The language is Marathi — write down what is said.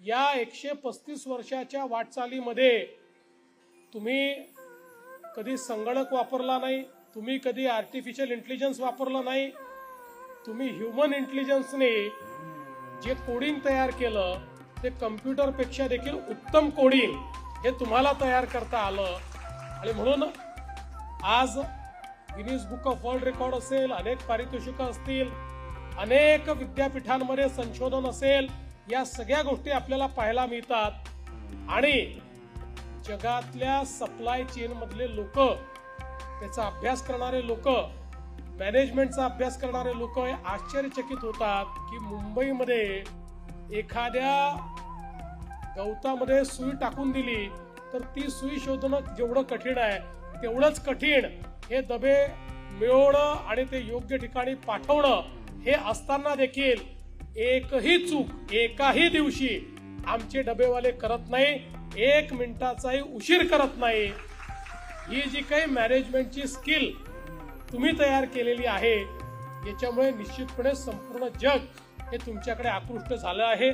या 135 वर्षाच्या वाटचालीमध्ये तुम्ही कधी संगणक वापरला नाही, तुम्ही कधी आर्टिफिशियल इंटेलिजन्स वापरलं नाही, तुम्ही ह्युमन इंटेलिजन्सने जे कोडिंग तयार केलं ते कम्प्युटरपेक्षा देखील उत्तम कोडिंग हे तुम्हाला तयार करता आलं. आणि म्हणून आज Guinness book of world record असेल, अनेक पारितोषिकं असतील, अनेक विद्यापीठांमध्ये संशोधन असेल, या सगळ्या गोष्टी आपल्याला पाहायला मिळतात. आणि जगातल्या सप्लाय चेन मधले लोक, त्याचा अभ्यास करणारे लोक, मॅनेजमेंटचा अभ्यास करणारे लोक आश्चर्यचकित होतात की मुंबईमध्ये एखाद्या गवतामध्ये सुई टाकून दिली तर ती सुई शोधणं जेवढं कठीण आहे तेवढंच कठीण हे डबे मिळवणं आणि ते योग्य ठिकाणी पाठवणं हे असताना देखील एकही चूक एकाही दिवशी आमचे डबेवाले करत नाही, 1 मिनिटाचाही उशीर करत नाही. ही जी काही मॅनेजमेंटची स्किल तुम्ही तयार केलेली आहे याच्यामुळे निश्चितपणे संपूर्ण जग हे तुमच्याकडे आकृष्ट झालं आहे.